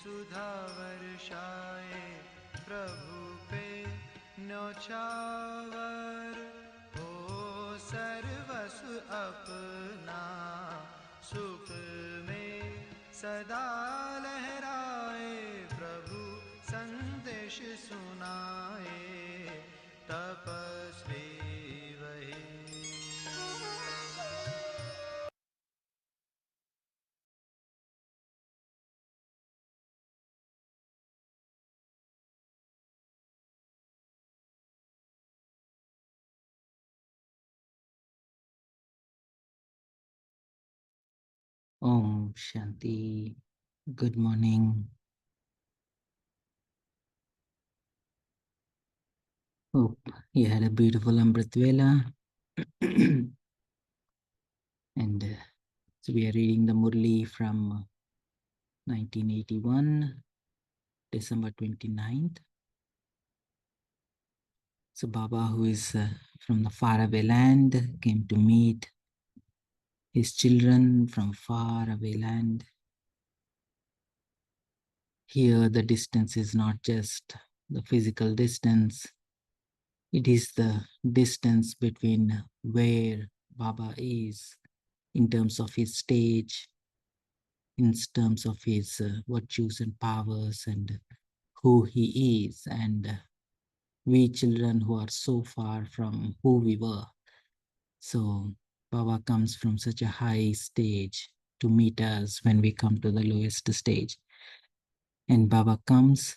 सुधा वर्षाए प्रभु पे न्योछावर हो सर्वस्व अपना सुख में सदा लहराए प्रभु संदेश सुनाए तपस्वी वही। Om Shanti. Good morning. Hope you had a beautiful Amrit Vela. And so we are reading the Murli from 1981, December 29th. So Baba, who is from the faraway land, came to meet his children from faraway land. Here the distance is not just the physical distance, it is the distance between where Baba is in terms of his stage, in terms of his virtues and powers and who he is. And we children who are so far from who we were. So Baba comes from such a high stage to meet us when we come to the lowest stage. And Baba comes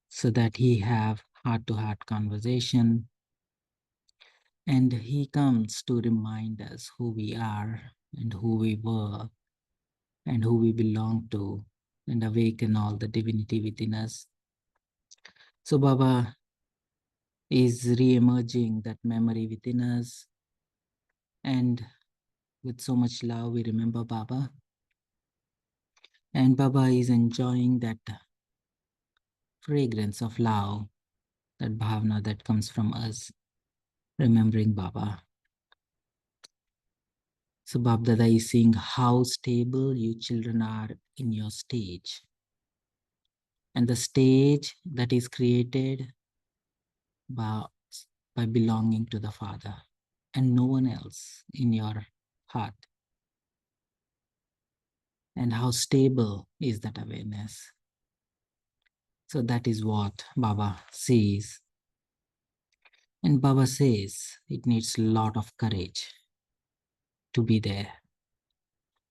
so that he have heart-to-heart conversation. And he comes to remind us who we are and who we were and who we belong to and awaken all the divinity within us. So Baba is re-emerging that memory within us, and with so much love we remember Baba, and Baba is enjoying that fragrance of love, that bhavna that comes from us remembering Baba. So BapDada is seeing how stable you children are in your stage, and the stage that is created by belonging to the Father and no one else in your heart. And how stable is that awareness? So that is what Baba sees. And Baba says it needs a lot of courage to be there.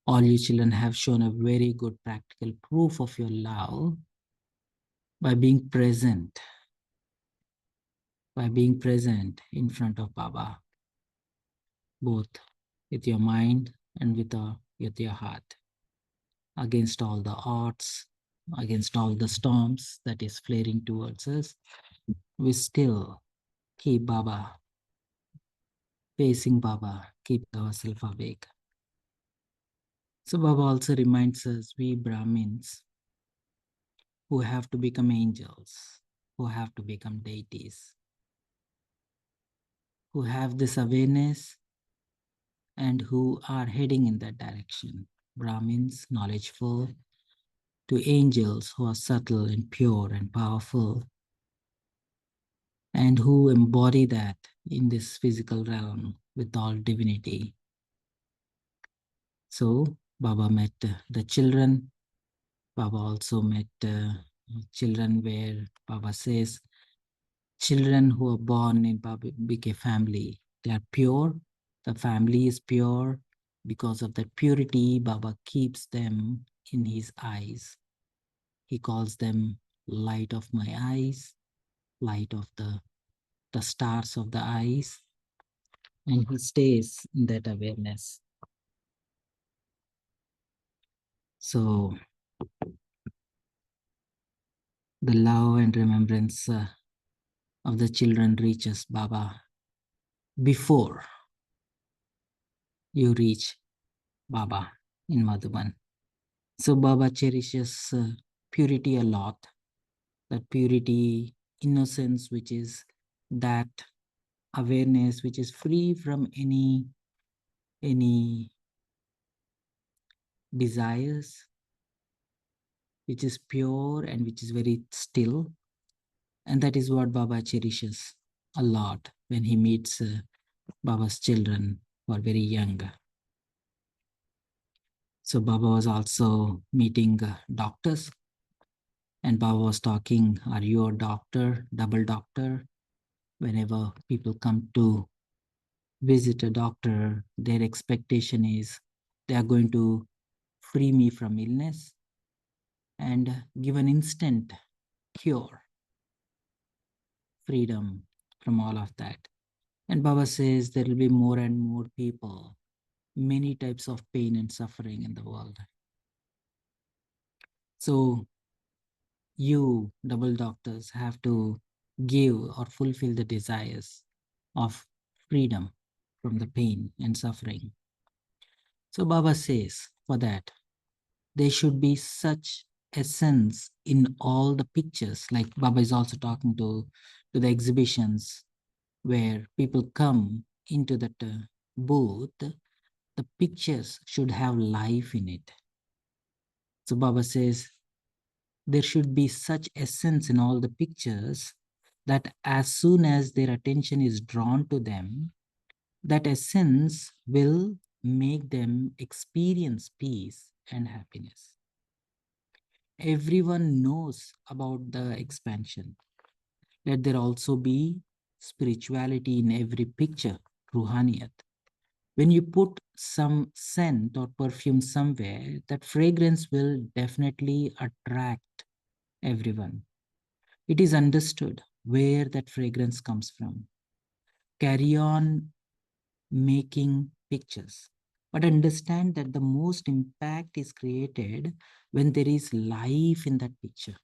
All you children have shown a very good practical proof of your love by being present in front of Baba, both with your mind and with your heart, against all the odds, against all the storms that is flaring towards us. We still keep Baba, facing Baba, keep ourselves awake. So Baba also reminds us, we Brahmins, who have to become angels, who have to become deities, who have this awareness and who are heading in that direction. Brahmins, knowledgeful, to angels who are subtle and pure and powerful, and who embody that in this physical realm with all divinity. So Baba met the children. Baba also met children where Baba says, children who are born in Baba family, they are pure. The family is pure. Because of that purity, Baba keeps them in his eyes. He calls them light of my eyes, light of the stars of the eyes, and he stays in that awareness. So the love and remembrance of the children reaches Baba before you reach Baba in Madhuban. So Baba cherishes purity a lot, that purity, innocence, which is that awareness which is free from any desires, which is pure and which is very still. And that is what Baba cherishes a lot when he meets Baba's children who are very young. So Baba was also meeting doctors, and Baba was talking, are you a doctor, double doctor? Whenever people come to visit a doctor, their expectation is they are going to free me from illness and give an instant cure, freedom from all of that. And Baba says there will be more and more people, many types of pain and suffering in the world. So you, double doctors, have to give or fulfill the desires of freedom from the pain and suffering. So Baba says for that, there should be such essence in all the pictures. Like Baba is also talking to the exhibitions where people come into that booth, the pictures should have life in it. So Baba says there should be such essence in all the pictures that as soon as their attention is drawn to them, that essence will make them experience peace and happiness. Everyone knows about the expansion. Let there also be spirituality in every picture, Ruhaniyat. When you put some scent or perfume somewhere, that fragrance will definitely attract everyone. It is understood where that fragrance comes from. Carry on making pictures, but understand that the most impact is created when there is life in that picture.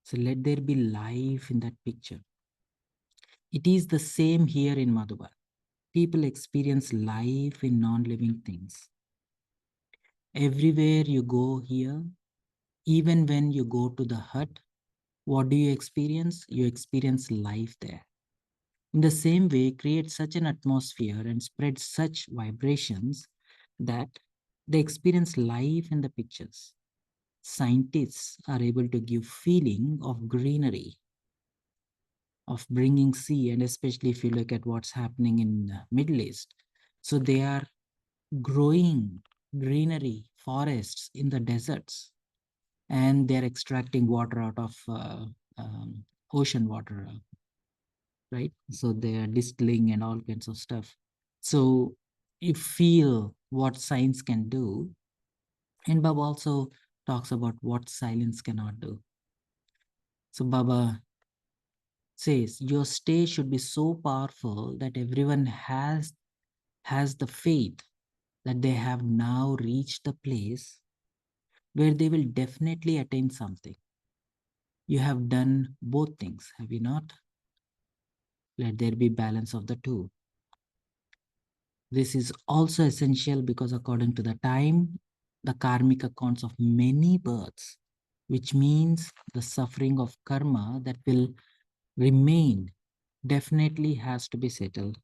So let there be life in that picture. It is the same here in Madhuban. People experience life in non-living things. Everywhere you go here, even when you go to the hut, what do you experience? You experience life there. In the same way, create such an atmosphere and spread such vibrations that they experience life in the pictures. Scientists are able to give feeling of greenery, of bringing sea, and especially if you look at what's happening in the Middle East. So they are growing greenery, forests in the deserts, and they're extracting water out of ocean water, right? So they are distilling and all kinds of stuff. So you feel what science can do. And Baba also talks about what silence cannot do. So Baba says your stay should be so powerful that everyone has the faith that they have now reached the place where they will definitely attain something. You have done both things, have you not? Let there be balance of the two. This is also essential because according to the time, the karmic accounts of many births, which means the suffering of karma that will remain, definitely has to be settled.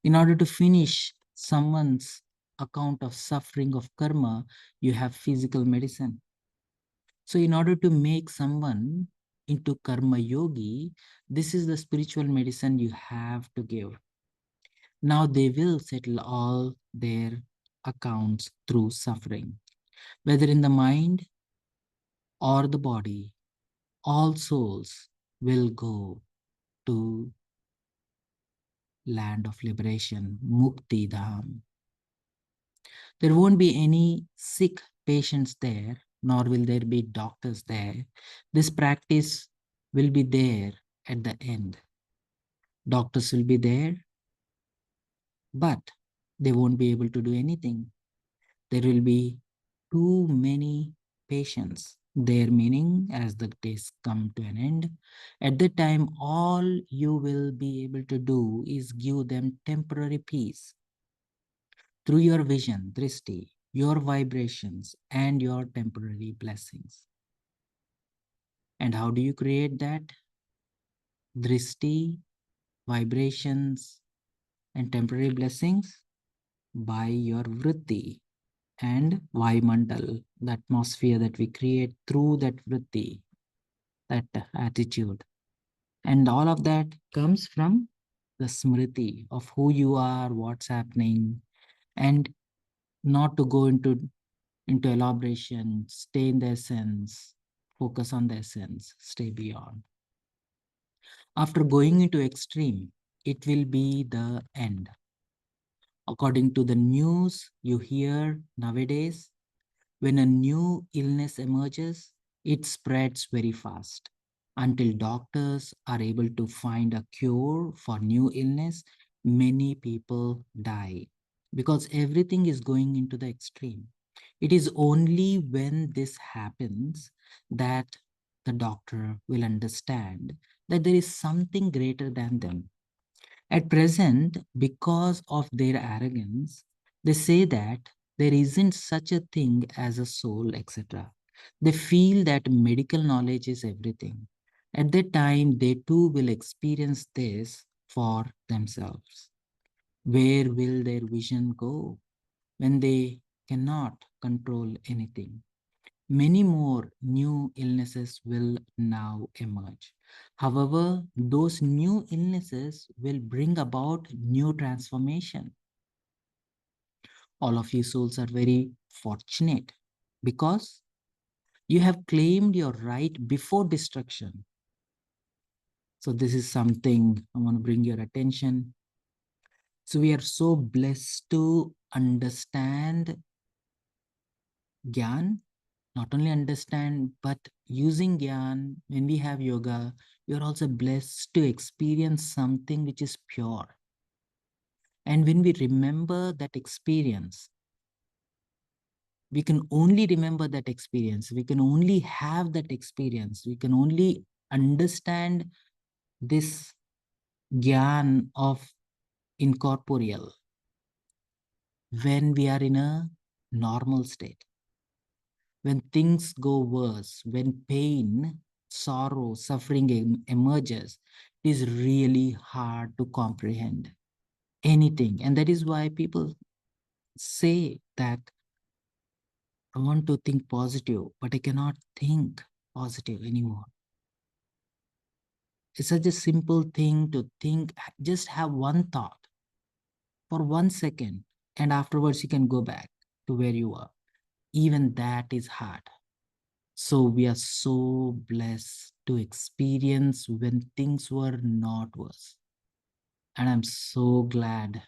In order to finish someone's account of suffering of karma, you have physical medicine. So in order to make someone into karma yogi, this is the spiritual medicine you have to give. Now they will settle all their accounts through suffering, whether in the mind or the body. All souls will go to land of liberation, Mukti Dham. There won't be any sick patients there, nor will there be doctors there. This practice will be there at the end. Doctors will be there, but they won't be able to do anything. There will be too many patients. Their meaning, as the days come to an end, at that time, all you will be able to do is give them temporary peace through your vision, drishti, your vibrations, and your temporary blessings. And how do you create that? Drishti, vibrations, and temporary blessings? By your vritti, and Vayumandal, the atmosphere that we create through that vritti, that attitude. And all of that comes from the smriti of who you are, what's happening, and not to go into elaboration, stay in the essence, focus on the essence, stay beyond. After going into extreme, it will be the end. According to the news you hear nowadays, when a new illness emerges, it spreads very fast. Until doctors are able to find a cure for new illness, many people die because everything is going into the extreme. It is only when this happens that the doctor will understand that there is something greater than them. At present, because of their arrogance, they say that there isn't such a thing as a soul, etc. They feel that medical knowledge is everything. At that time, they too will experience this for themselves. Where will their vision go when they cannot control anything? Many more new illnesses will now emerge. However, those new illnesses will bring about new transformation. All of you souls are very fortunate because you have claimed your right before destruction. So this is something I want to bring your attention. So we are so blessed to understand Gyan, not only understand, but using Gyan, when we have yoga, we are also blessed to experience something which is pure. And when we remember that experience, we can only remember that experience. We can only have that experience. We can only understand this Gyan of incorporeal when we are in a normal state. When things go worse, when pain, sorrow, suffering emerges, it is really hard to comprehend anything. And that is why people say that I want to think positive, but I cannot think positive anymore. It's such a simple thing to think, just have one thought for 1 second, and afterwards you can go back to where you were. Even that is hard. So we are so blessed to experience when things were not worse. And I'm so glad.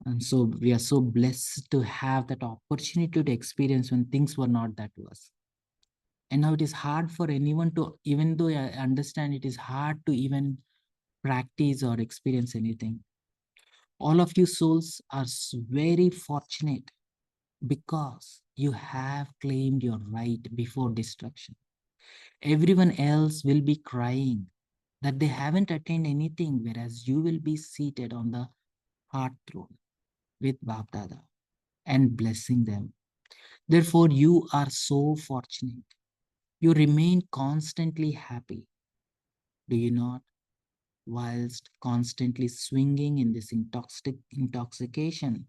And so we are so blessed to have that opportunity to experience when things were not that worse. And now it is hard for anyone to, even though I understand it is hard to even practice or experience anything. All of you souls are very fortunate because you have claimed your right before destruction. Everyone else will be crying that they haven't attained anything, whereas you will be seated on the heart throne with BapDada and blessing them. Therefore, you are so fortunate. You remain constantly happy, do you not? Whilst constantly swinging in this intoxication,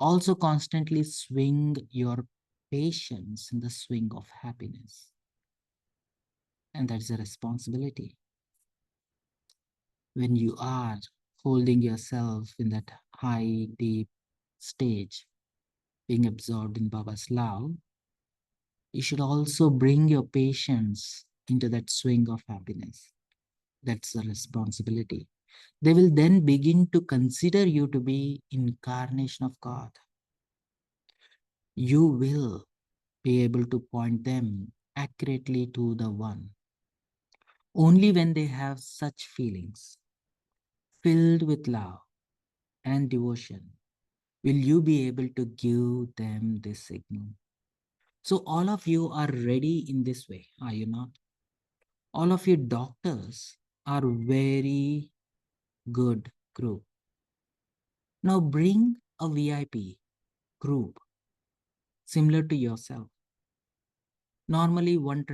also constantly swing your patience in the swing of happiness. And that's a responsibility. When you are holding yourself in that high, deep stage, being absorbed in Baba's love, you should also bring your patience into that swing of happiness. That's the responsibility. They will then begin to consider you to be incarnation of God. You will be able to point them accurately to the one. Only when they have such feelings, filled with love and devotion, will you be able to give them this signal. So all of you are ready in this way, are you not? All of you doctors are very good group. Now bring a VIP group similar to yourself. Normally one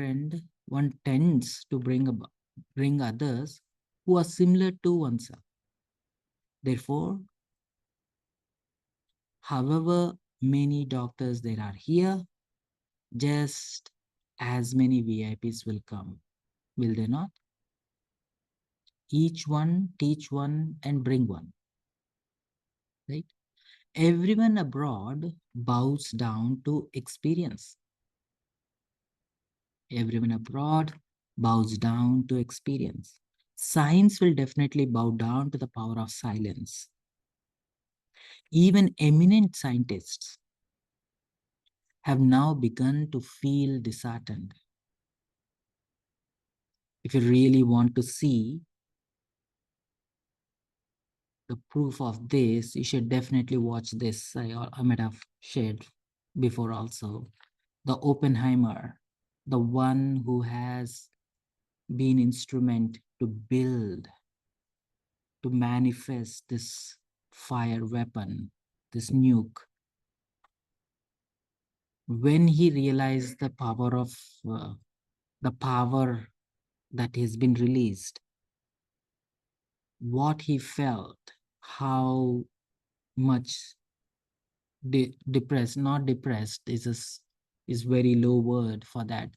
tends to bring others who are similar to oneself. Therefore, however many doctors there are here, just as many VIPs will come, will they not? Each one teach one and bring one, right? Everyone abroad bows down to experience. Everyone abroad bows down to experience. Science will definitely bow down to the power of silence. Even eminent scientists have now begun to feel disheartened. If you really want to see the proof of this, you should definitely watch this. I might have shared before also. The Oppenheimer, the one who has been instrument to build, to manifest this fire weapon, this nuke. When he realized the power that has been released, what he felt, how much depressed, not depressed is very low word for that.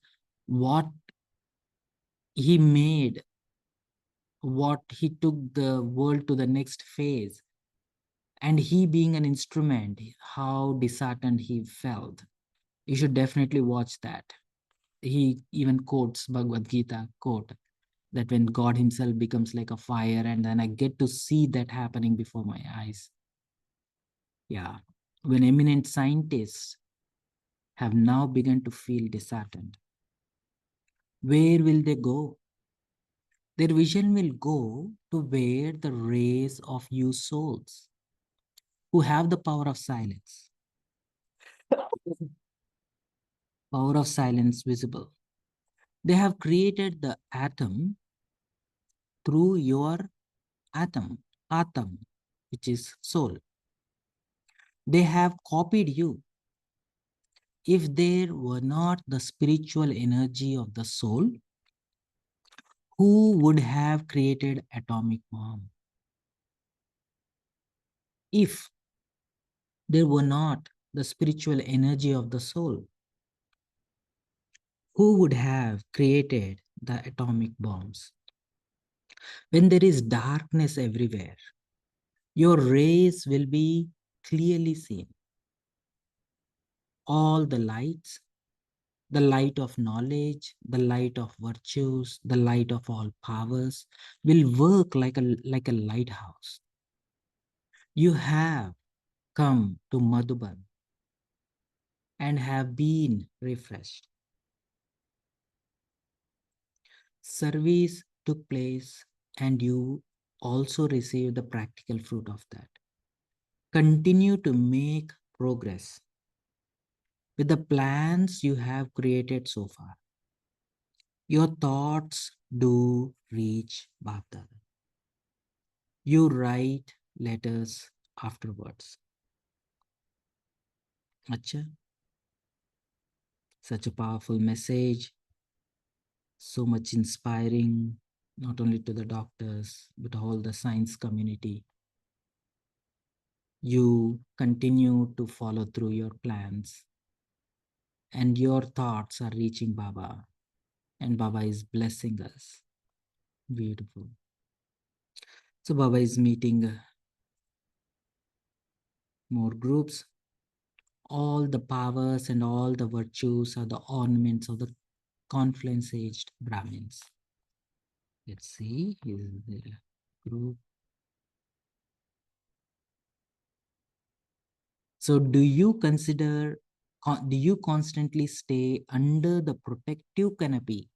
What he made, what he took the world to the next phase, and he being an instrument, how disheartened he felt. You should definitely watch that. He even quotes Bhagavad Gita quote that when God himself becomes like a fire, and then I get to see that happening before my eyes. Yeah. When eminent scientists have now begun to feel disheartened, where will they go? Their vision will go to where the rays of you souls who have the power of silence, power of silence visible. They have created the atom through your atom, which is soul. They have copied you. If there were not the spiritual energy of the soul, who would have created atomic bomb? If there were not the spiritual energy of the soul, who would have created the atomic bombs? When there is darkness everywhere, your rays will be clearly seen. All the light of knowledge, the light of virtues, the light of all powers will work like a lighthouse. You have come to Madhuban and have been refreshed. Service took place and you also received the practical fruit of that. Continue to make progress with the plans you have created so far. Your thoughts do reach BapDada. You write letters afterwards. Acha, such a powerful message, so much inspiring, not only to the doctors, but all the science community. You continue to follow through your plans, and your thoughts are reaching Baba, and Baba is blessing us. Beautiful. So Baba is meeting more groups. All the powers and all the virtues are the ornaments of the confluence-aged Brahmins. Let's see, is there a group? So do you constantly stay under the protective canopy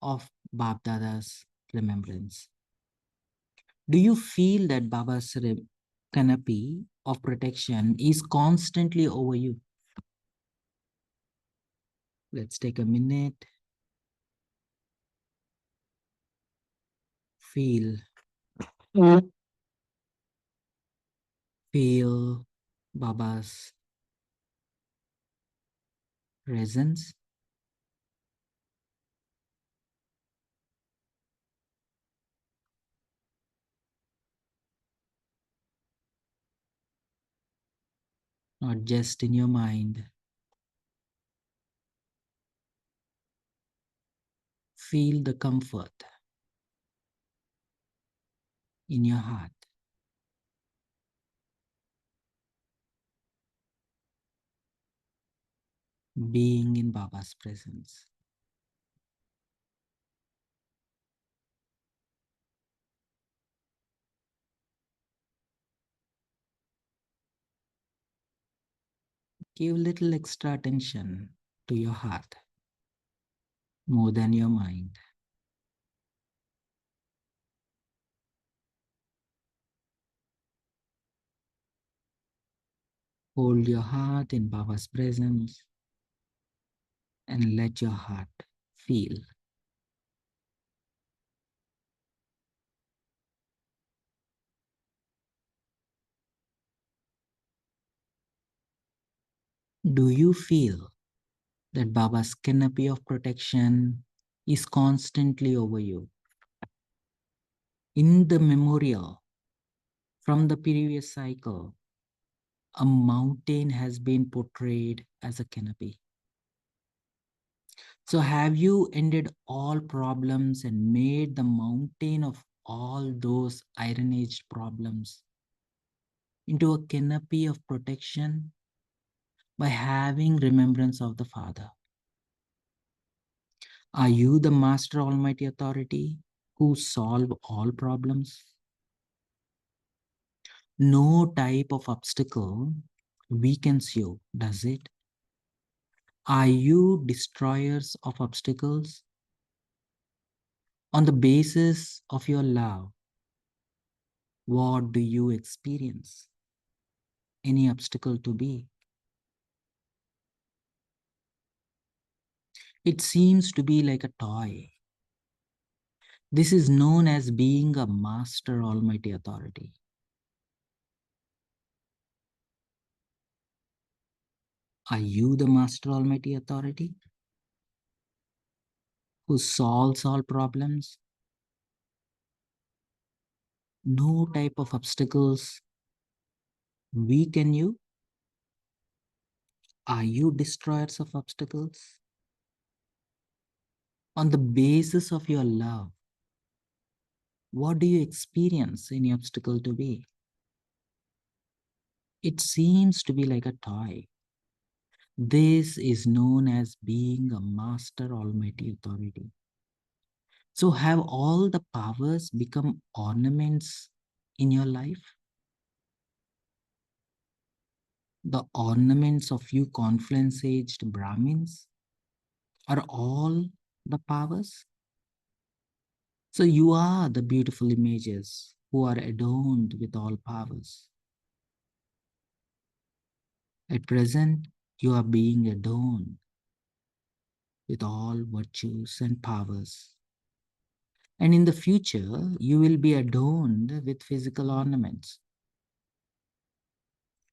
of BapDada's remembrance? Do you feel that Baba's canopy of protection is constantly over you? Let's take a minute. Feel Baba's presence. not just in your mind. Feel the comfort in your heart, being in Baba's presence. Give little extra attention to your heart more than your mind. Hold your heart in Baba's presence and let your heart feel. Do you feel that Baba's canopy of protection is constantly over you? In the memorial from the previous cycle, a mountain has been portrayed as a canopy. So have you ended all problems and made the mountain of all those iron-aged problems into a canopy of protection by having remembrance of the Father? Are you the Master Almighty Authority who solve all problems? No type of obstacle weakens you, does it? Are you destroyers of obstacles? On the basis of your love, what do you experience any obstacle to be? It seems to be like a toy. This is known as being a Master Almighty Authority. Are you the Master Almighty Authority who solves all problems? No type of obstacles weaken you? Are you destroyers of obstacles? On the basis of your love, what do you experience any obstacle to be? It seems to be like a toy. This is known as being a Master Almighty Authority. So have all the powers become ornaments in your life? The ornaments of you confluence-aged Brahmins are all the powers? So you are the beautiful images who are adorned with all powers. At present, you are being adorned with all virtues and powers. And in the future, you will be adorned with physical ornaments.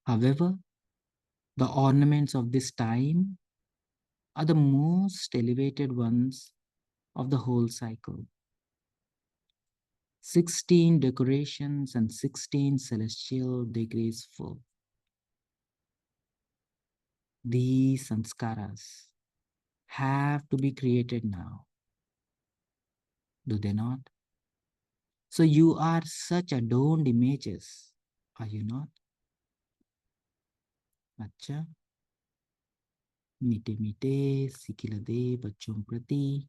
However, the ornaments of this time are the most elevated ones of the whole cycle. 16 decorations and 16 celestial degrees full. These sanskaras have to be created now, do they not? So you are such adorned images, are you not? अच्छा, मीठे मीठे सिखिलदे बच्चों प्रति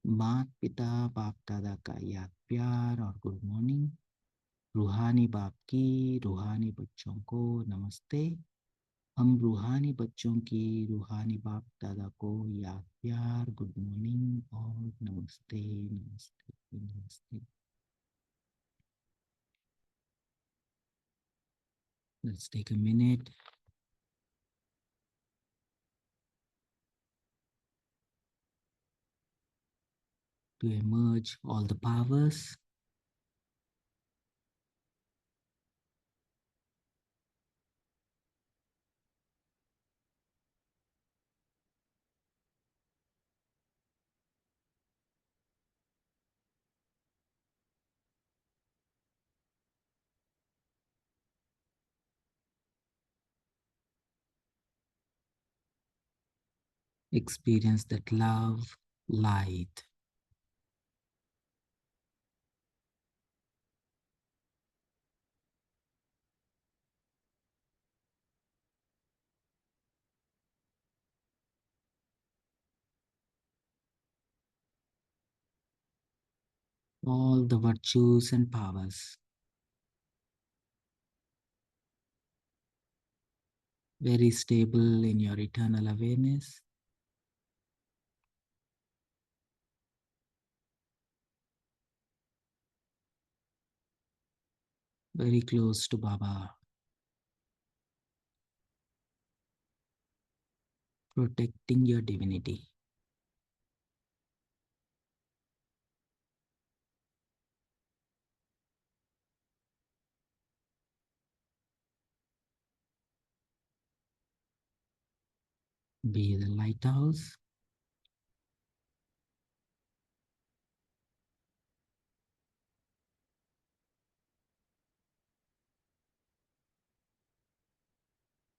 मात पिता बाप दादा का याद प्यार और गुड मॉर्निंग। रूहानी बाप की रूहानी बच्चों को नमस्ते। हम रूहानी बच्चों की रूहानी बाप दादा को याद प्यार गुड मॉर्निंग और नमस्ते नमस्ते नमस्ते। Let's take a minute to emerge all the powers. Experience that love, light. All the virtues and powers. Very stable in your eternal awareness. Very close to Baba. Protecting your divinity. Be the lighthouse.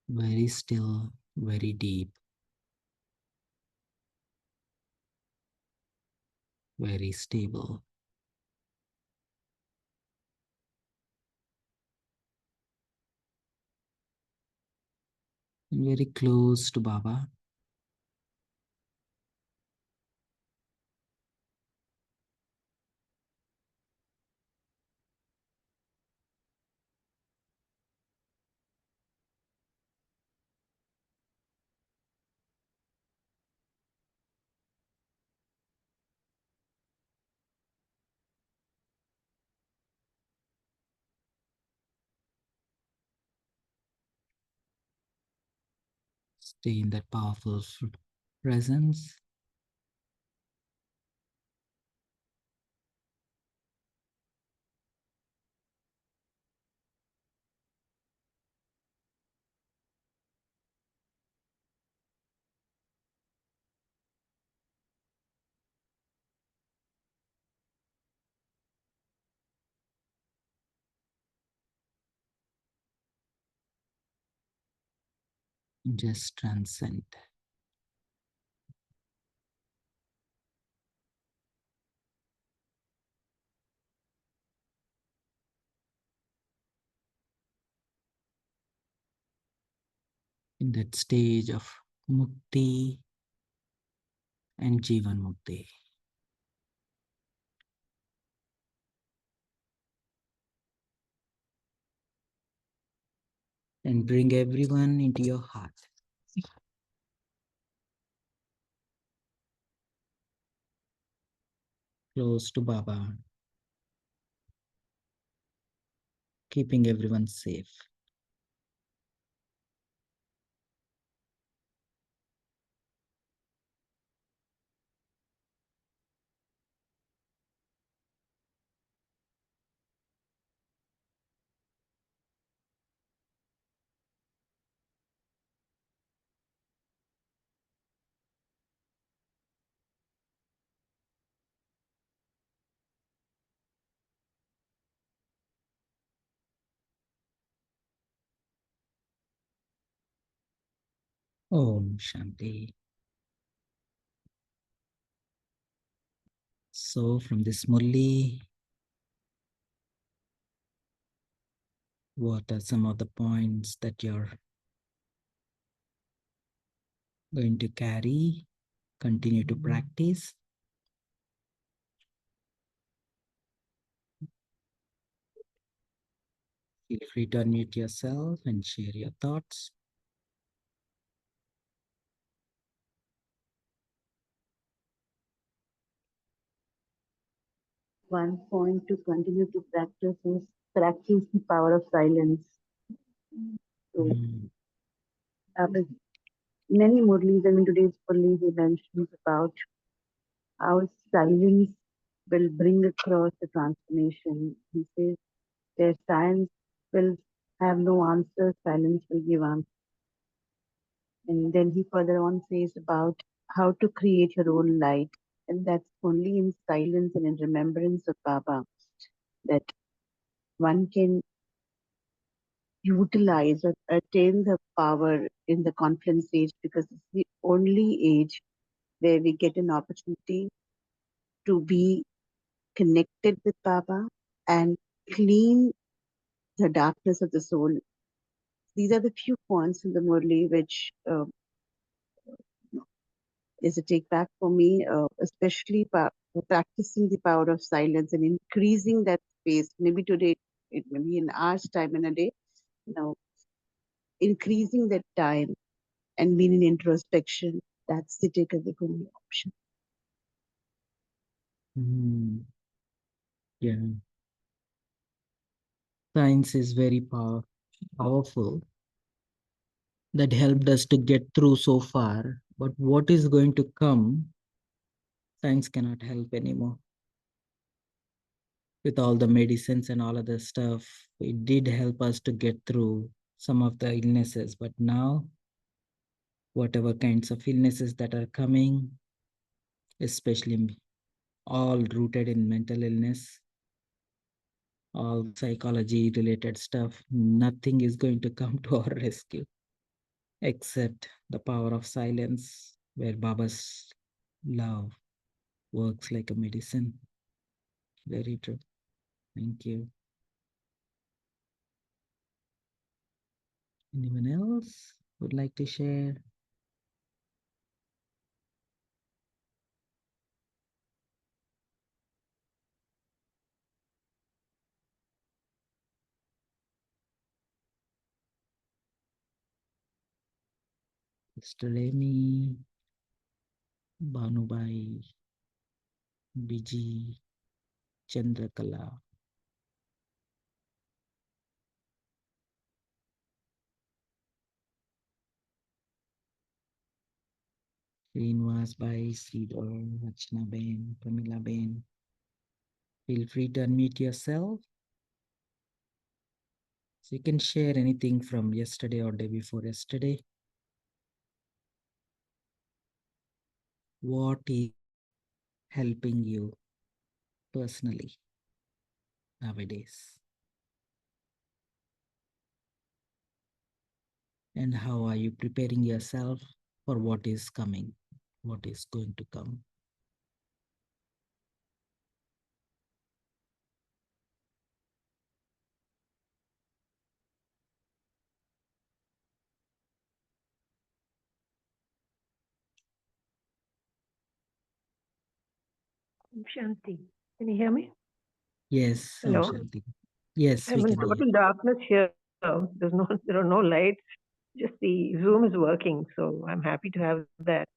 Very still, very deep, very stable. And very close to Baba. Stay in that powerful presence. Just transcend. In that stage of mukti and jivan mukti. And bring everyone into your heart. Close to Baba. Keeping everyone safe. Om Shanti. So from this Murli, what are some of the points that you're going to carry, continue to practice? Feel free to unmute yourself and share your thoughts. One point to continue to practice is practice the power of silence. So, many Murlis, and in today's Murli, he mentions about how silence will bring across the transformation. He says, where science will have no answers, silence will give answers. And then he further on says about how to create your own light. And that's only in silence and in remembrance of Baba that one can utilize or attain the power in the confluence age, because it's the only age where we get an opportunity to be connected with Baba and clean the darkness of the soul. These are the few points in the Murli which is a take back for me, especially practicing the power of silence and increasing that space. Maybe today, it may be an hour's time in a day, increasing that time and being in introspection. That's the takeaway for me option. Yeah. Science is very powerful. That helped us to get through so far. But what is going to come, science cannot help anymore. With all the medicines and all other stuff, it did help us to get through some of the illnesses. But now, whatever kinds of illnesses that are coming, especially all rooted in mental illness, all psychology related stuff, nothing is going to come to our rescue except the power of silence, where Baba's love works like a medicine. Very true. Thank you. Anyone else would like to share? Mr. Remy, Banubai, Biji, Chandrakala. Srinivas Bhai, Sridhar, Rachna Ben, Pramila Ben. Feel free to unmute yourself. So you can share anything from yesterday or day before yesterday. What is helping you personally nowadays? And how are you preparing yourself for what is coming, what is going to come? Shanti. Can you hear me? Yes, Om Hello. Shanti. Yes, we I'm in can hear. total darkness here. There are no lights. Just the Zoom is working, so I'm happy to have that.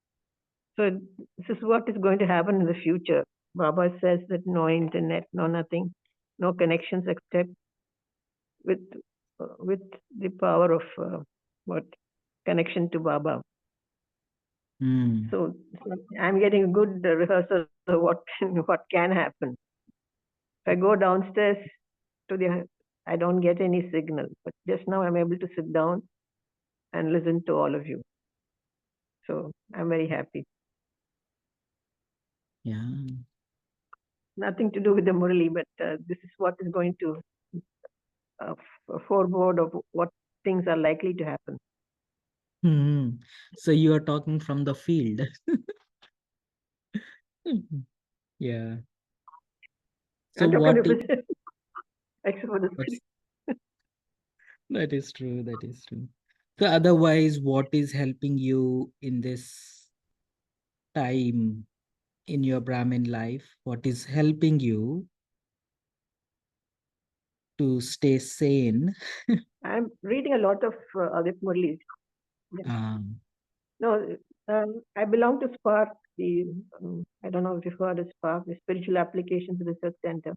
So this is what is going to happen in the future. Baba says that no internet, no nothing, no connections except with the power of what connection to Baba. So I'm getting a good rehearsal of what can happen. If I go downstairs I don't get any signal, but just now I'm able to sit down and listen to all of you. So I'm very happy. Yeah. Nothing to do with the Murli, but this is what is going to foreboard of what things are likely to happen. So you are talking from the field. Yeah. So I'm talking what is, about except for the that is true, that is true. So otherwise, what is helping you in this time in your Brahmin life? What is helping you to stay sane? I'm reading a lot of Avik Murli. No, I belong to Spark, I don't know if you've heard of Spark, the Spiritual Applications Research Center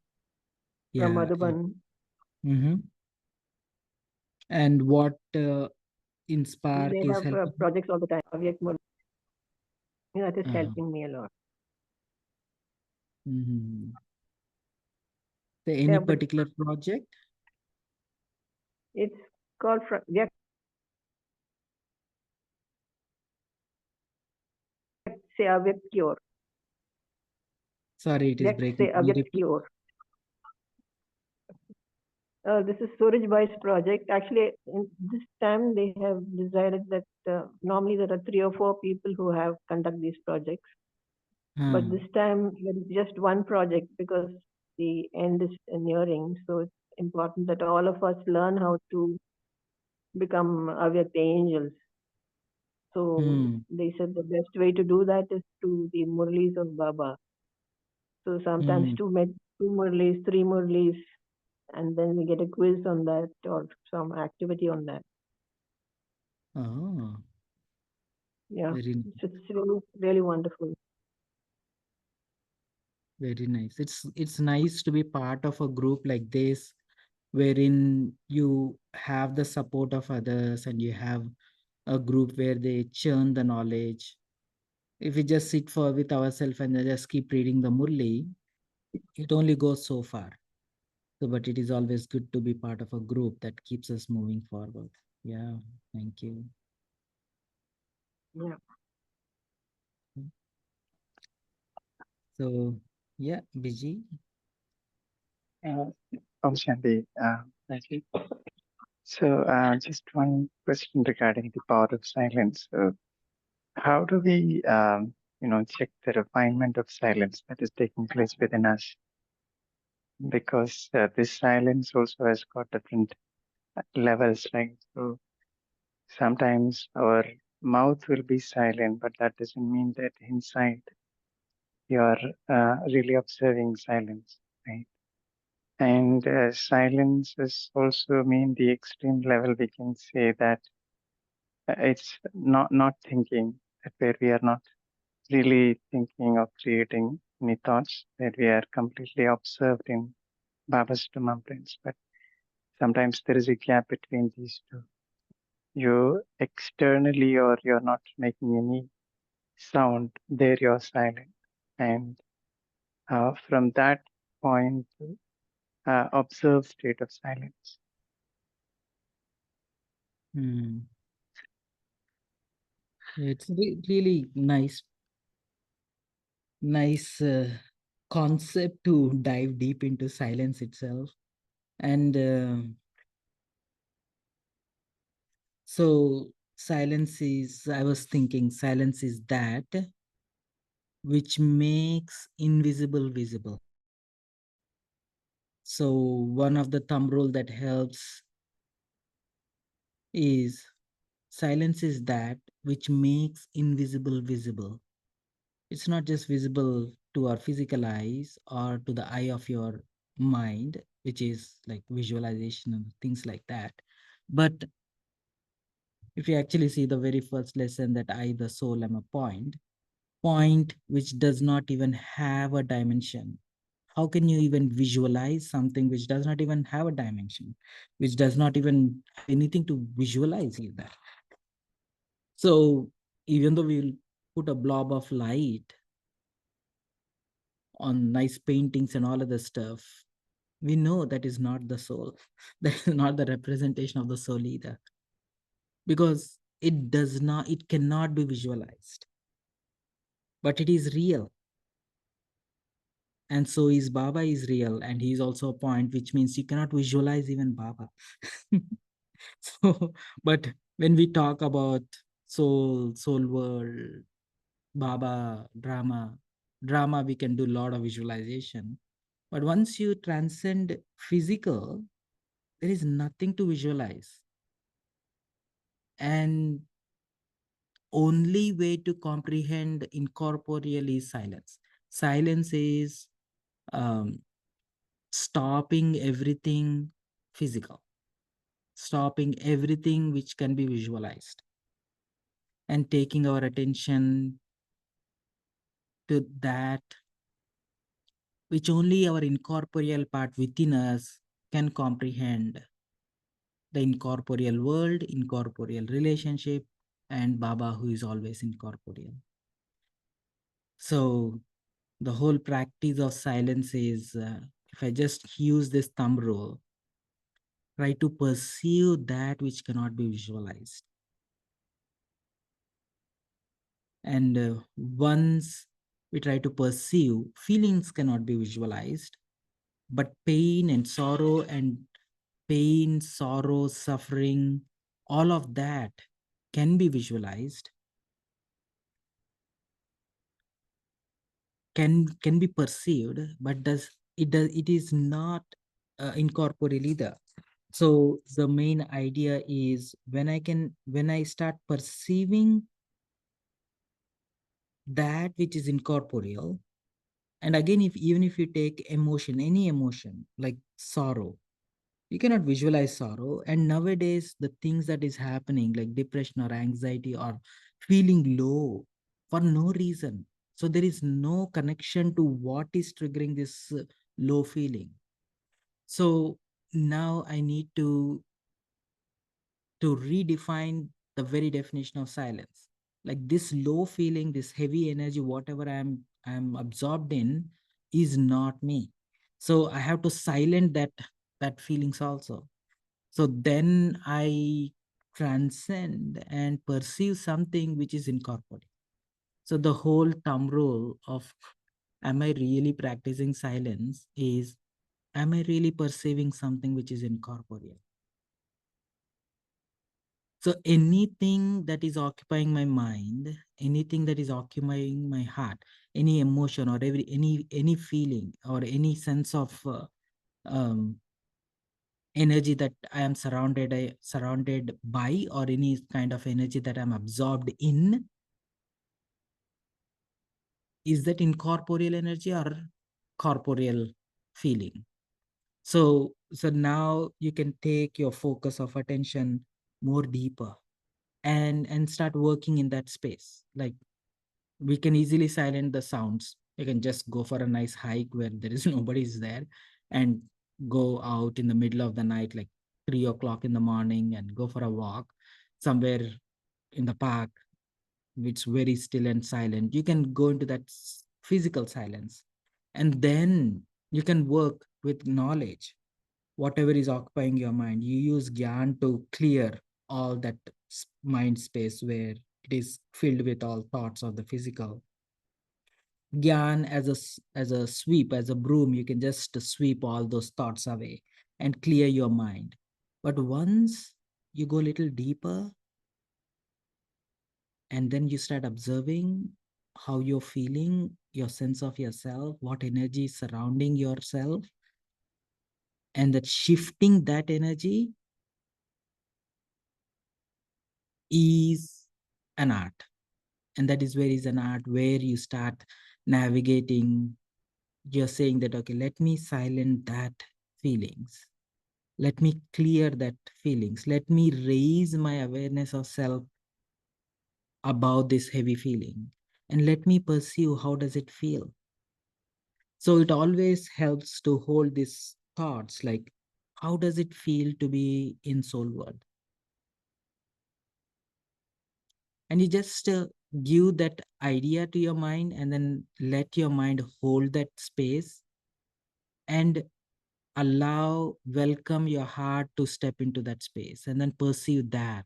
from Madhuban. And what in Spark They is have helping? projects all the time. Avik Murli. That is helping me a lot. Any particular project? It's called Vyakt Se Avyakt Cure. Sorry, it is Vyakt breaking. Se Can you Avyakt repeat? Cure. This is Suraj Bhai's project. Actually, in this time they have decided that normally there are 3 or 4 people who have conduct these projects, but this time there is just one project because the end is nearing. So it's important that all of us learn how to become Avyakta angels. So they said the best way to do that is to the Murlis of Baba. So sometimes two Murlis, 3 Murlis, and then we get a quiz on that or some activity on that. Oh, Yeah, very, it's really, really wonderful. very nice. It's nice to be part of a group like this, wherein you have the support of others and you have a group where they churn the knowledge. If we just sit for with ourselves and just keep reading the Murli, it only goes so far. So, but it is always good to be part of a group that keeps us moving forward. Yeah, thank you. Yeah. So, yeah, Biji. Om Shanti. Thank you. So, just one question regarding the power of silence. How do we, check the refinement of silence that is taking place within us? Because this silence also has got different levels, right? So sometimes our mouth will be silent, but that doesn't mean that inside you are really observing silence, right? And silence is also mean the extreme level. We can say that it's not thinking, that where we are not really thinking or creating any thoughts, that we are completely observed in Baba's remembrance. But sometimes there is a gap between these two. You externally, or you're not making any sound, there you're silent. And from that point, observe state of silence. It's really nice concept to dive deep into silence itself. And so silence is, I was thinking, silence is that which makes invisible visible. So one of the thumb rule that helps is silence is that which makes invisible visible. It's not just visible to our physical eyes or to the eye of your mind, which is like visualization and things like that. But if you actually see the very first lesson, that I, the soul, am a point which does not even have a dimension. How can you even visualize something which does not even have a dimension, which does not even have anything to visualize either? So even though we'll put a blob of light on nice paintings and all of the stuff, we know that is not the soul. That is not the representation of the soul either, because it cannot be visualized, but it is real. And so is Baba is real, and he is also a point, which means you cannot visualize even Baba. So, but when we talk about soul world, Baba, drama, we can do a lot of visualization. But once you transcend physical, there is nothing to visualize. And only way to comprehend incorporeal is silence. Silence is um, stopping everything physical, stopping everything which can be visualized, and taking our attention to that which only our incorporeal part within us can comprehend: the incorporeal world, incorporeal relationship, and Baba, who is always incorporeal. So the whole practice of silence is, if I just use this thumb rule, try to perceive that which cannot be visualized. And once we try to perceive, feelings cannot be visualized, but pain and sorrow and pain, sorrow, suffering, all of that can be visualized, can be perceived, but it is not incorporeal either. So the main idea is when I start perceiving that which is incorporeal, and again, even if you take emotion, any emotion like sorrow, you cannot visualize sorrow. And nowadays, the things that is happening like depression or anxiety or feeling low for no reason. So there is no connection to what is triggering this low feeling. So now I need to redefine the very definition of silence. Like this low feeling, this heavy energy, whatever I'm absorbed in, is not me. So I have to silence that feelings also. So then I transcend and perceive something which is incorporeal. So the whole thumb rule of am I really practicing silence is, am I really perceiving something which is incorporeal? So anything that is occupying my mind, anything that is occupying my heart, any emotion or any feeling or any sense of um, energy that I am surrounded by, or any kind of energy that I'm absorbed in, is that incorporeal energy or corporeal feeling? So now you can take your focus of attention more deeper and start working in that space. Like we can easily silence the sounds. You can just go for a nice hike where there is nobody's there, and go out in the middle of the night, like 3 o'clock in the morning, and go for a walk somewhere in the park, which very still and silent. You can go into that physical silence, and then you can work with knowledge. Whatever is occupying your mind, you use gyan to clear all that mind space where it is filled with all thoughts of the physical. Gyan as a sweep, as a broom, you can just sweep all those thoughts away and clear your mind. But once you go a little deeper, and then you start observing how you're feeling, your sense of yourself, what energy is surrounding yourself, and that shifting that energy is an art. And that is where is an art, where you start navigating. You're saying that, okay, let me silence that feelings. Let me clear that feelings. Let me raise my awareness of self about this heavy feeling. And let me pursue how does it feel. So it always helps to hold these thoughts like, how does it feel to be in soul world? And you just give that idea to your mind, and then let your mind hold that space and welcome your heart to step into that space, and then perceive that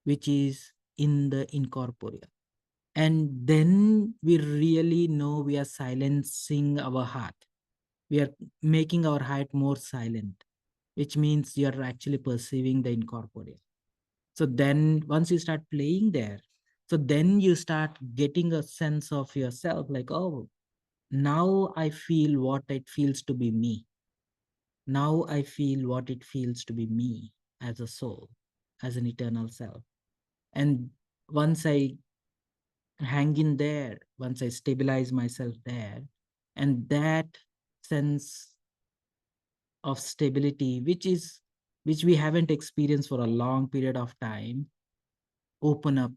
which is in the incorporeal. And then we really know we are silencing our heart. We are making our heart more silent, which means you're actually perceiving the incorporeal. So then once you start playing there, so then you start getting a sense of yourself like, oh, now I feel what it feels to be me. Now I feel what it feels to be me as a soul, as an eternal self. And once I hang in there, once I stabilize myself there, and that sense of stability, which we haven't experienced for a long period of time, open up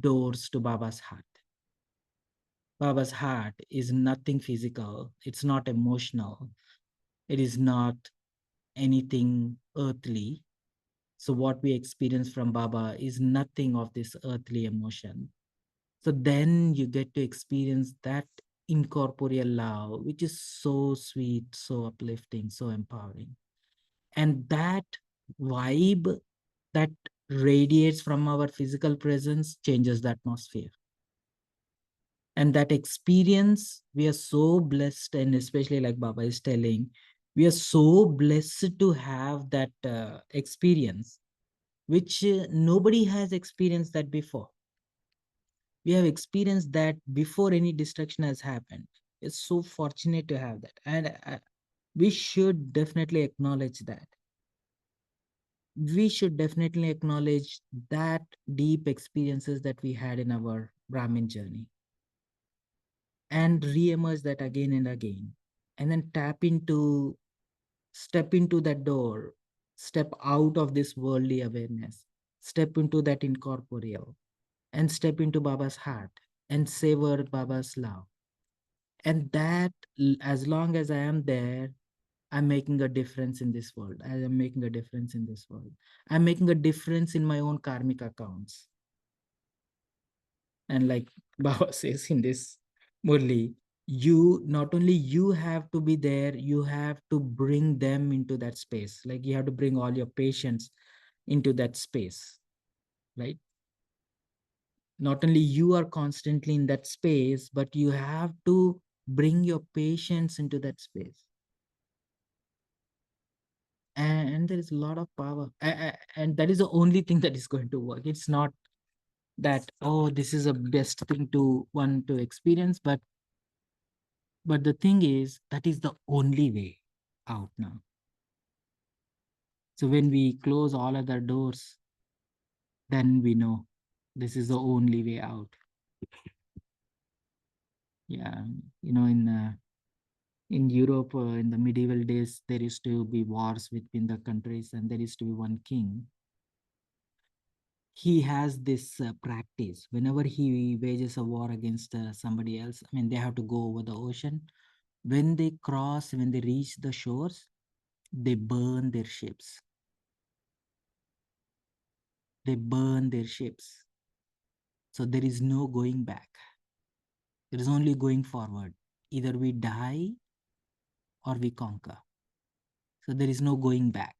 doors to Baba's heart. Baba's heart is nothing physical. It's not emotional. It is not anything earthly. So what we experience from Baba is nothing of this earthly emotion. So then you get to experience that incorporeal love, which is so sweet, so uplifting, so empowering. And that vibe that radiates from our physical presence changes the atmosphere. And that experience, we are so blessed, and especially like Baba is telling, We are so blessed to have that experience, which nobody has experienced that before. We have experienced that before any destruction has happened. It's so fortunate to have that. And we should definitely acknowledge that. We should definitely acknowledge that deep experiences that we had in our Brahmin journey and re-emerge that again and again. And then step into that door, step out of this worldly awareness, step into that incorporeal, and step into Baba's heart and savor Baba's love. And that, as long as I am there, I'm making a difference in this world. I am making a difference in this world. I'm making a difference in my own karmic accounts. And like Baba says in this Murli, you not only you have to be there, you have to bring them into that space. Like you have to bring all your patients into that space, right? Not only you are constantly in that space, but you have to bring your patients into that space. And there is a lot of power. And that is the only thing that is going to work. It's not that, oh, this is a best thing to one to experience, but the thing is, that is the only way out now. So when we close all other doors, then we know this is the only way out. Yeah, in Europe, in the medieval days, there used to be wars between the countries, and there used to be one king. He has this practice. Whenever he wages a war against somebody else, I mean, they have to go over the ocean. When they reach the shores, they burn their ships. They burn their ships. So there is no going back. There is only going forward. Either we die or we conquer. So there is no going back.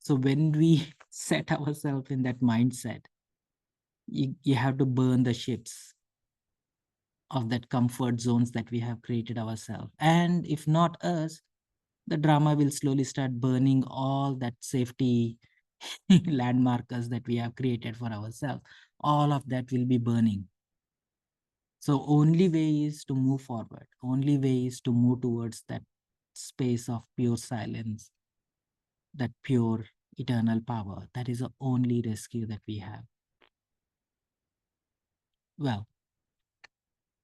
So when we set ourselves in that mindset, you have to burn the ships of that comfort zones that we have created ourselves. And if not us, the drama will slowly start burning all that safety landmarkers that we have created for ourselves. All of that will be burning. So only way is to move forward. Only way is to move towards that space of pure silence, that pure eternal power. That is the only rescue that we have. Well,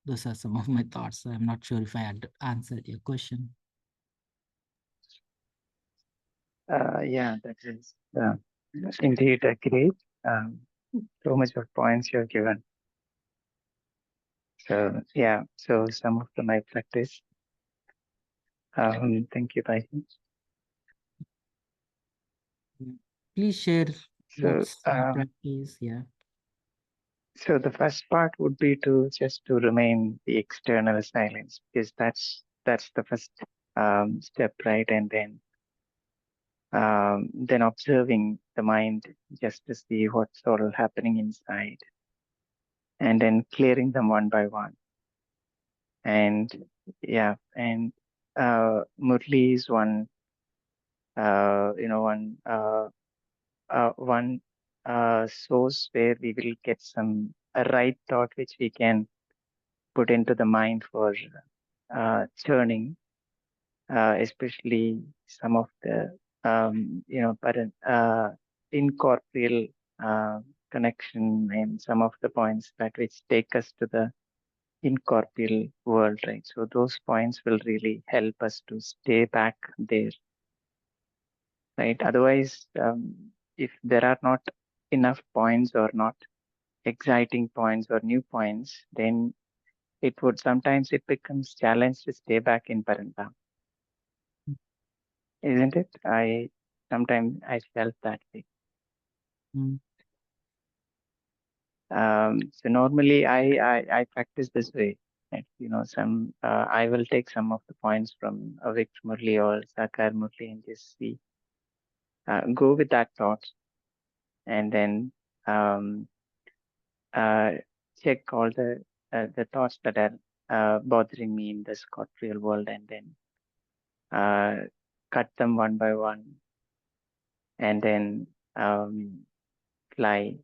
those are some of my thoughts. I'm not sure if I had answered your question. Yeah, that is indeed great. So much of points you have given. So yeah, so some of my practice. Thank you, Baiji. Please share So what's your practice. Yeah. so the first part would be to just to remain the external silence, because that's the first step, right? And then observing the mind just to see what's all happening inside, and then clearing them one by one. And yeah, and Murli is one source where we will get a right thought which we can put into the mind for churning, especially some of the incorporeal connection and some of the points that which take us to the incorporeal world, right? So those points will really help us to stay back there, right? Otherwise, if there are not enough points or not exciting points or new points, then it becomes challenge to stay back in Paranta, isn't it? Sometimes I felt that way. Mm. So normally I practice this way. Right? I will take some of the points from Avik Murli or Sakar Murli and just see, go with that thought, and then um, uh, check all the thoughts that are bothering me in this corporeal world, and then cut them one by one, and then fly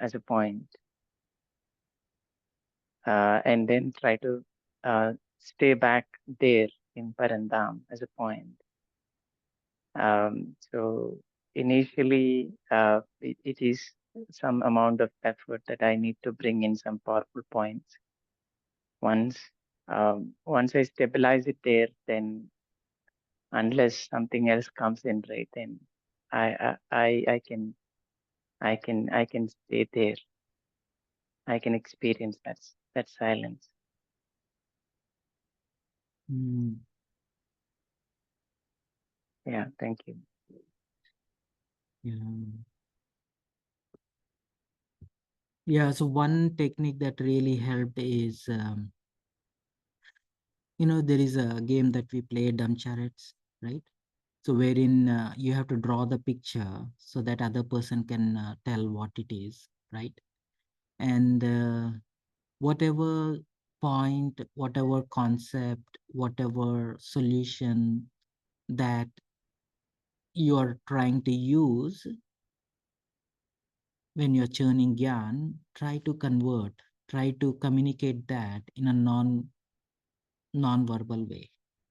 as a point, and then try to stay back there in Parandam as a point. So initially, it is some amount of effort that I need to bring in some powerful points. Once I stabilize it there, then unless something else comes in, right, then I can stay there. I can experience that silence. Mm. Yeah, thank you. Yeah, so one technique that really helped is, there is a game that we play, Dumb Chariots, right? So wherein you have to draw the picture so that other person can tell what it is, right? And whatever point, whatever concept, whatever solution that you are trying to use when you're churning gyan, try to convert, try to communicate that in a non-verbal way,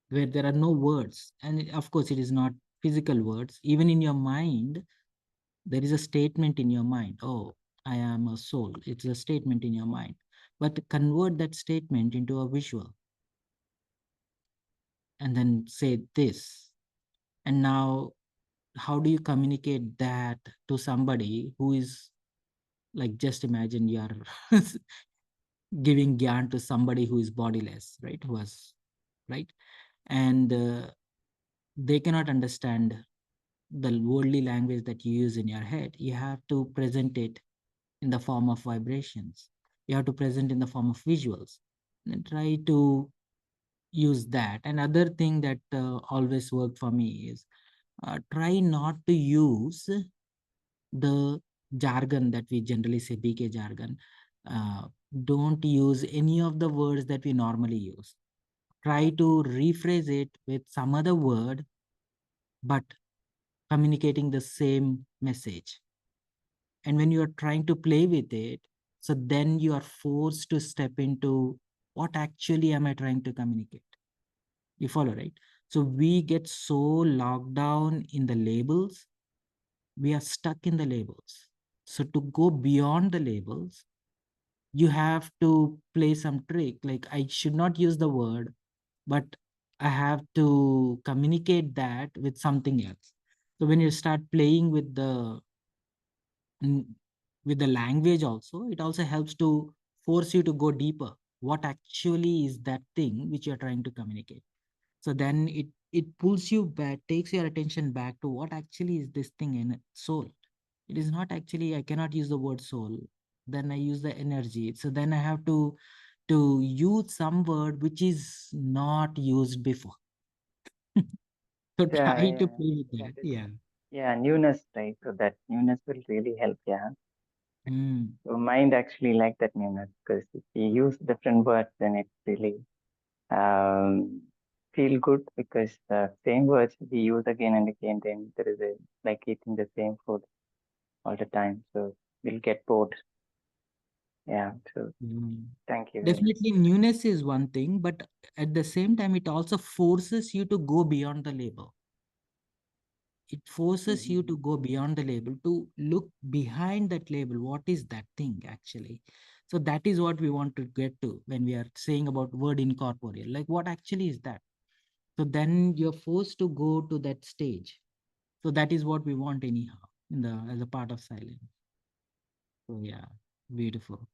where there are no words. And of course, it is not physical words. Even in your mind, there is a statement in your mind. Oh, I am a soul. It's a statement in your mind. But convert that statement into a visual and then say this. And now, how do you communicate that to somebody who is like, just imagine you are giving gyan to somebody who is bodiless, right? Who has, right? And they cannot understand the worldly language that you use in your head. You have to present it in the form of vibrations. You have to present in the form of visuals. And try to use that. Another thing that always worked for me is try not to use the jargon that we generally say, BK jargon. Don't use any of the words that we normally use. Try to rephrase it with some other word, but communicating the same message. And when you are trying to play with it, so then you are forced to step into what actually am I trying to communicate? You follow, right? So we get so locked down in the labels, we are stuck in the labels. So to go beyond the labels, you have to play some trick. Like, I should not use the word, but I have to communicate that with something else. So when you start playing with the language also, it also helps to force you to go deeper. What actually is that thing which you're trying to communicate? So then it pulls you back, takes your attention back to what actually is this thing in soul. It is not actually, I cannot use the word soul. Then I use the energy. So then I have to use some word which is not used before. So Yeah, try to yeah, play with that that. is, Yeah. yeah, newness, right? So that newness will really help. Yeah. Mm. So mind actually like that newness, because if you use different words, then it really um, feel good, because the same words we use again and again, then there is a like eating the same food all the time. So we'll get bored. Yeah. So Mm. thank you very much. Definitely newness is one thing, but at the same time, it also forces you to go beyond the label. It forces you to go beyond the label, to look behind that label. What is that thing actually? So that is what we want to get to when we are saying about word incorporeal. Like, what actually is that? So then you're forced to go to that stage. So that is what we want anyhow as a part of silence. So yeah, beautiful.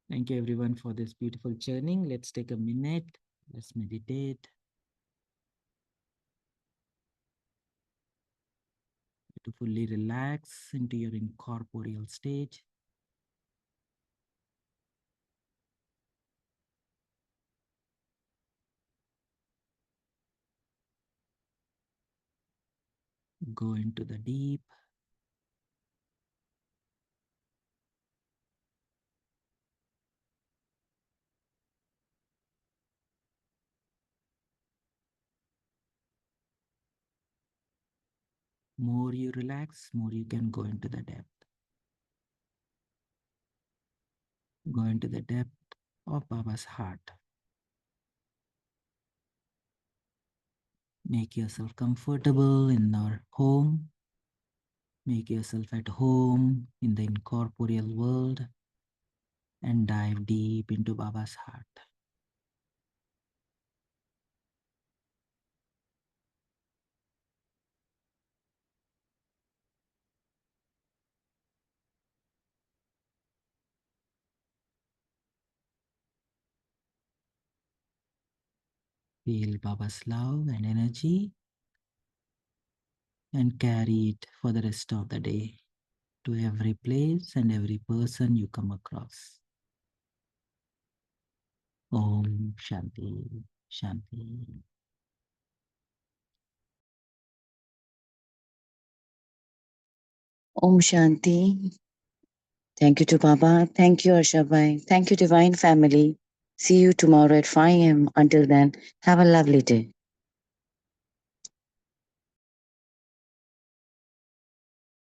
Thank you everyone for this beautiful churning. Let's take a minute. Let's meditate. To fully relax into your incorporeal stage. Go into the deep. More you relax, more you can go into the depth. Go into the depth of Baba's heart. Make yourself comfortable in our home. Make yourself at home in the incorporeal world and dive deep into Baba's heart. Feel Baba's love and energy and carry it for the rest of the day to every place and every person you come across. Om Shanti, Shanti. Om Shanti. Thank you to Baba. Thank you, Arshabhai. Thank you, Divine Family. See you tomorrow at 5 a.m. Until then, have a lovely day.